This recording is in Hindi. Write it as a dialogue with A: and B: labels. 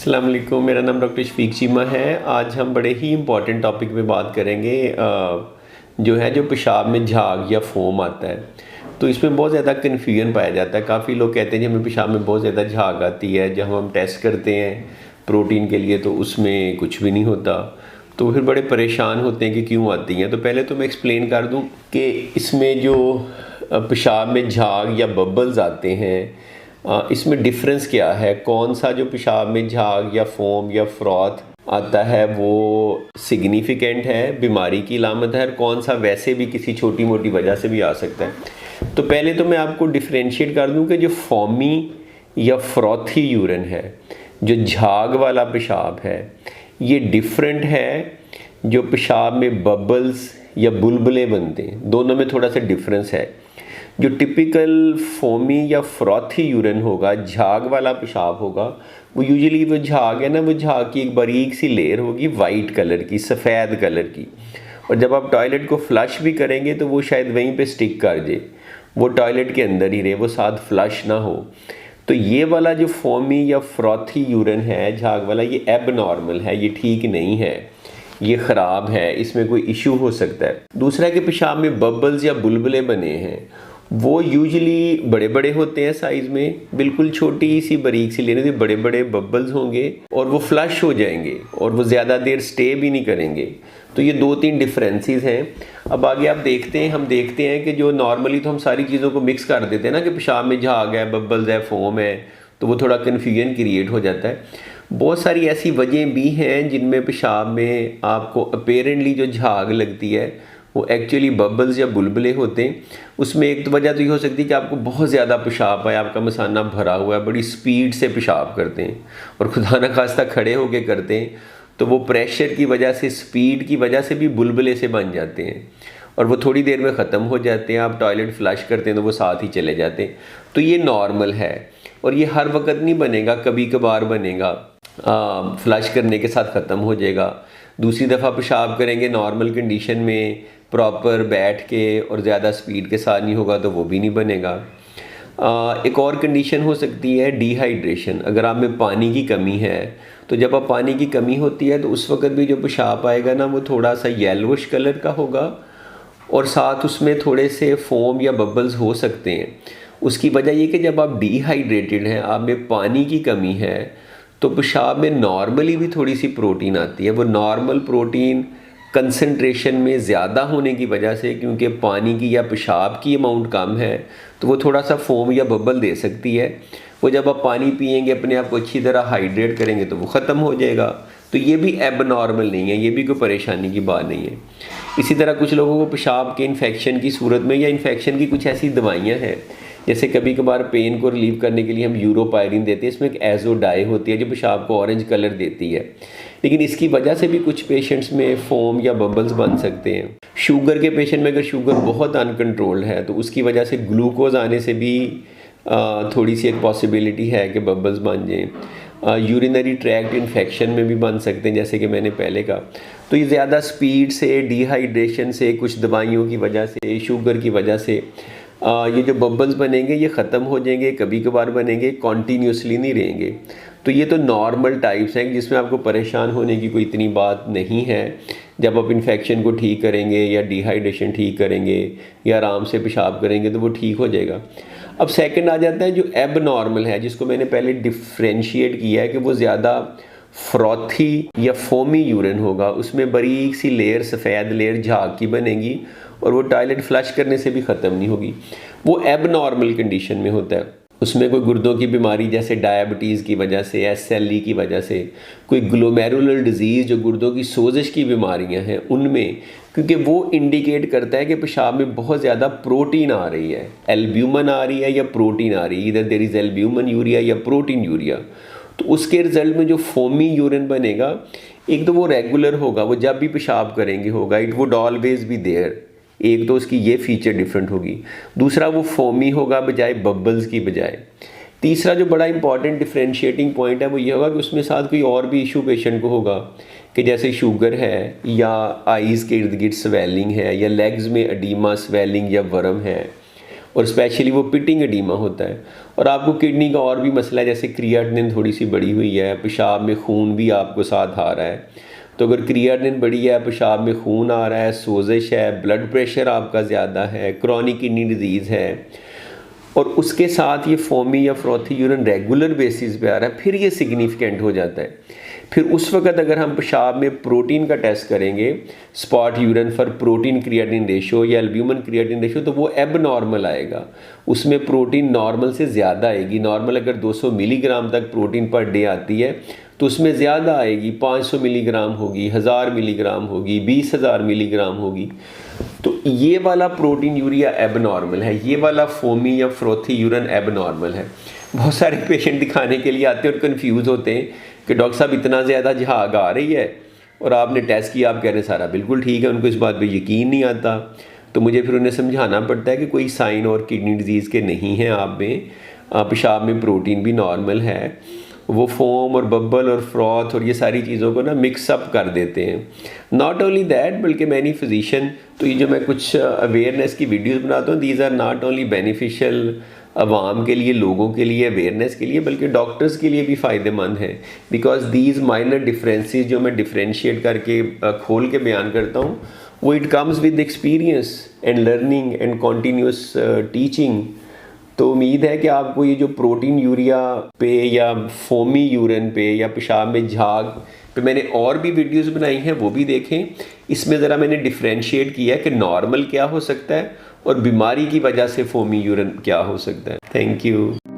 A: अस्सलाम वालेकुम, मेरा नाम डॉक्टर शफीक चीमा है। आज हम बड़े ही इम्पॉर्टेंट टॉपिक पे बात करेंगे। जो पेशाब में झाग या फोम आता है, तो इसमें बहुत ज़्यादा कन्फ्यूजन पाया जाता है। काफ़ी लोग कहते हैं कि हमें पेशाब में बहुत ज़्यादा झाग आती है। जब हम टेस्ट करते हैं प्रोटीन के लिए तो उसमें कुछ भी नहीं होता, तो फिर बड़े परेशान होते हैं कि क्यों आती हैं। तो पहले तो मैं एक्सप्लेन कर दूं कि इसमें जो पेशाब में झाग या बबल्स आते हैं, इसमें डिफरेंस क्या है। कौन सा जो पेशाब में झाग या फोम या फ्रॉथ आता है वो सिग्निफिकेंट है, बीमारी की अलामत है, और कौन सा वैसे भी किसी छोटी मोटी वजह से भी आ सकता है। तो पहले तो मैं आपको डिफ्रेंशिएट कर दूं कि जो फोमी या फ्रॉथी यूरिन है, जो झाग वाला पेशाब है, ये डिफरेंट है जो पेशाब में बबल्स या बुलबुले बनते हैं। दोनों में थोड़ा सा डिफरेंस है। जो टिपिकल फोमी या फ्रॉथी यूरिन होगा, झाग वाला पेशाब होगा, वो यूजुअली वो झाग है ना, वो झाग की एक बारीक सी लेयर होगी वाइट कलर की, सफ़ेद कलर की। और जब आप टॉयलेट को फ्लश भी करेंगे तो वो शायद वहीं पे स्टिक कर जाए, वो टॉयलेट के अंदर ही रहे, वो साथ फ्लश ना हो। तो ये वाला जो फोमी या फ्रॉथी यूरिन है झाग वाला, ये एबनॉर्मल है, ये ठीक नहीं है, ये ख़राब है, इसमें कोई इशू हो सकता है। दूसरा कि पेशाब में बबल्स या बुलबुले बने हैं, वो यूजुअली बड़े बड़े होते हैं साइज़ में, बिल्कुल छोटी सी बारीक सी लेने से बड़े बड़े बबल्स होंगे और वो फ्लश हो जाएंगे और वो ज़्यादा देर स्टे भी नहीं करेंगे। तो ये दो तीन डिफरेंसेस हैं। अब आगे आप देखते हैं, हम देखते हैं कि जो नॉर्मली तो हम सारी चीज़ों को मिक्स कर देते हैं ना, कि पेशाब में झाग है, बबल्स है, फोम है, तो वो थोड़ा कन्फ्यूजन क्रिएट हो जाता है। बहुत सारी ऐसी वजह भी हैं जिनमें पेशाब में आपको अपेरेंटली जो झाग लगती है वो एक्चुअली बबल्स या बुलबुले होते हैं। उसमें एक तो वजह तो ये हो सकती है कि आपको बहुत ज़्यादा पेशाब है, आपका मसाना भरा हुआ है, बड़ी स्पीड से पेशाब करते हैं और खुदा न खास्ता खड़े होके करते हैं, तो वो प्रेशर की वजह से, स्पीड की वजह से भी बुलबुले से बन जाते हैं और वो थोड़ी देर में ख़त्म हो जाते हैं। आप टॉयलेट फ्लश करते हैं तो वो साथ ही चले जाते हैं। तो ये नॉर्मल है और ये हर वक्त नहीं बनेगा, कभी कभार बनेगा, फ्लश करने के साथ ख़त्म हो जाएगा। दूसरी दफ़ा पेशाब करेंगे नॉर्मल कंडीशन में, प्रॉपर बैठ के और ज़्यादा स्पीड के साथ नहीं होगा तो वो भी नहीं बनेगा। एक और कंडीशन हो सकती है डिहाइड्रेशन। अगर आप में पानी की कमी है, तो जब आप पानी की कमी होती है तो उस वक़्त भी जो पेशाब आएगा ना, वो थोड़ा सा येलोइश कलर का होगा और साथ उसमें थोड़े से फोम या बबल्स हो सकते हैं। उसकी वजह ये कि जब आप डिहाइड्रेटेड हैं, आप में पानी की कमी है, तो पेशाब में नॉर्मली भी थोड़ी सी प्रोटीन आती है। वो नॉर्मल प्रोटीन कंसंट्रेशन में ज़्यादा होने की वजह से, क्योंकि पानी की या पेशाब की अमाउंट कम है, तो वो थोड़ा सा फोम या बबल दे सकती है। वो जब आप पानी पिएंगे, अपने आप को अच्छी तरह हाइड्रेट करेंगे, तो वो ख़त्म हो जाएगा। तो ये भी एबनॉर्मल नहीं है, ये भी कोई परेशानी की बात नहीं है। इसी तरह कुछ लोगों को पेशाब के इन्फेक्शन की सूरत में या इन्फेक्शन की कुछ ऐसी दवाइयाँ हैं, जैसे कभी कभार पेन को रिलीव करने के लिए हम यूरोपायरिन देते हैं। इसमें एक एजो डाई होती है जो पेशाब को ऑरेंज कलर देती है, लेकिन इसकी वजह से भी कुछ पेशेंट्स में फोम या बबल्स बन सकते हैं। शुगर के पेशेंट में अगर शुगर बहुत अनकंट्रोल्ड है तो उसकी वजह से ग्लूकोज आने से भी थोड़ी सी एक पॉसिबिलिटी है कि बबल्स बन जाएँ। यूरिनरी ट्रैक्ट इन्फेक्शन में भी बन सकते हैं, जैसे कि मैंने पहले कहा। तो ये ज़्यादा स्पीड से, डिहाइड्रेशन से, कुछ दवाइयों की वजह से, शुगर की वजह से ये जो बबल्स बनेंगे ये ख़त्म हो जाएंगे, कभी कभार बनेंगे, कॉन्टीन्यूसली नहीं रहेंगे। तो ये तो नॉर्मल टाइप्स हैं जिसमें आपको परेशान होने की कोई इतनी बात नहीं है। जब आप इन्फेक्शन को ठीक करेंगे या डिहाइड्रेशन ठीक करेंगे या आराम से पेशाब करेंगे तो वो ठीक हो जाएगा। अब सेकंड आ जाता है जो एब नॉर्मल है, जिसको मैंने पहले डिफ्रेंशिएट किया है कि वो ज़्यादा फ्रॉथी या फोमी यूरिन होगा। उसमें बारीक सी लेयर, सफ़ेद लेयर झाग की बनेगी और वो टॉयलेट फ्लश करने से भी ख़त्म नहीं होगी। वो एब नॉर्मल कंडीशन में होता है। उसमें कोई गुर्दों की बीमारी जैसे डायबिटीज़ की वजह से, एसएलई की वजह से, कोई ग्लोमेरुलर डिजीज़ जो गुर्दों की सोजिश की बीमारियां हैं उनमें, क्योंकि वो इंडिकेट करता है कि पेशाब में बहुत ज़्यादा प्रोटीन आ रही है, एल्ब्यूमिन आ रही है या प्रोटीन आ रही है, इधर देयर इज़ एल्ब्यूमिन यूरिया या प्रोटीन यूरिया। तो उसके रिजल्ट में जो फोमी यूरिन बनेगा, एक तो वो रेगुलर होगा, वो जब भी पेशाब करेंगे होगा, it would always be there. एक तो उसकी ये फीचर डिफरेंट होगी। दूसरा वो फोमी होगा बजाय बबल्स की बजाय। तीसरा जो बड़ा इंपॉर्टेंट डिफरेंशिएटिंग पॉइंट है वो ये होगा कि उसमें साथ कोई और भी इशू पेशेंट को होगा, कि जैसे शुगर है या आईज़ के इर्द गिर्द स्वेलिंग है या लेग्स में एडीमा, स्वेलिंग या वर्म है, और स्पेशली वो पिटिंग एडीमा होता है। और आपको किडनी का और भी मसला है, जैसे क्रिएटिनिन थोड़ी सी बढ़ी हुई है, पेशाब में खून भी आपको साथ आ रहा है। तो अगर क्रिएटिनिन बढ़ी है, पेशाब में खून आ रहा है, सोजिश है, ब्लड प्रेशर आपका ज़्यादा है, क्रॉनिक किडनी डिजीज़ है, और उसके साथ ये फोमी या फ्रॉथी यूरिन रेगुलर बेसिस पे आ रहा है, फिर ये सिग्निफिकेंट हो जाता है। फिर उस वक्त अगर हम पेशाब में प्रोटीन का टेस्ट करेंगे, spot urine for protein creatinine ratio या एल्ब्यूमिन क्रिएटिनिन रेशो, तो वो एबनॉर्मल आएगा। उसमें प्रोटीन नॉर्मल से ज़्यादा आएगी। नॉर्मल अगर 200 मिलीग्राम तक प्रोटीन पर डे आती है तो उसमें ज़्यादा आएगी, 500 मिलीग्राम होगी, 1000 मिलीग्राम होगी, 20,000 मिलीग्राम होगी। तो ये वाला प्रोटीन यूरिया एबनॉर्मल है, ये वाला फोमी या फ्रोथी यूरिन एबनॉर्मल है। बहुत सारे पेशेंट दिखाने के लिए आते हैं और कंफ्यूज होते हैं कि डॉक्टर साहब इतना ज़्यादा झाग आ रही है और आपने टेस्ट किया, आप कह रहे हैं सारा बिल्कुल ठीक है। उनको इस बात पे यकीन नहीं आता, तो मुझे फिर उन्हें समझाना पड़ता है कि कोई साइन और किडनी डिजीज़ के नहीं हैं आप में, पेशाब में प्रोटीन भी नॉर्मल है। वो फोम और बब्बल और फ्रॉथ और ये सारी चीज़ों को ना मिक्सअप कर देते हैं। नॉट ओनली दैट, बल्कि मैनी फिजिशियन, तो ये जो मैं कुछ अवेयरनेस की वीडियोस बनाता हूँ, these are not only beneficial अवाम के लिए, लोगों के लिए, अवेयरनेस के लिए, बल्कि डॉक्टर्स के लिए भी फ़ायदेमंद है। बिकॉज दीज माइनर डिफरेंसेस जो मैं डिफ्रेंशिएट करके खोल के बयान करता हूँ, वो it comes with experience and learning and continuous teaching. तो उम्मीद है कि आपको ये जो प्रोटीन यूरिया पे या फोमी यूरिन पे या पेशाब में झाग पे मैंने और भी वीडियोस बनाई हैं, वो भी देखें। इसमें ज़रा मैंने डिफ्रेंशिएट किया कि नॉर्मल क्या हो सकता है और बीमारी की वजह से फोमी यूरिन क्या हो सकता है। Thank you.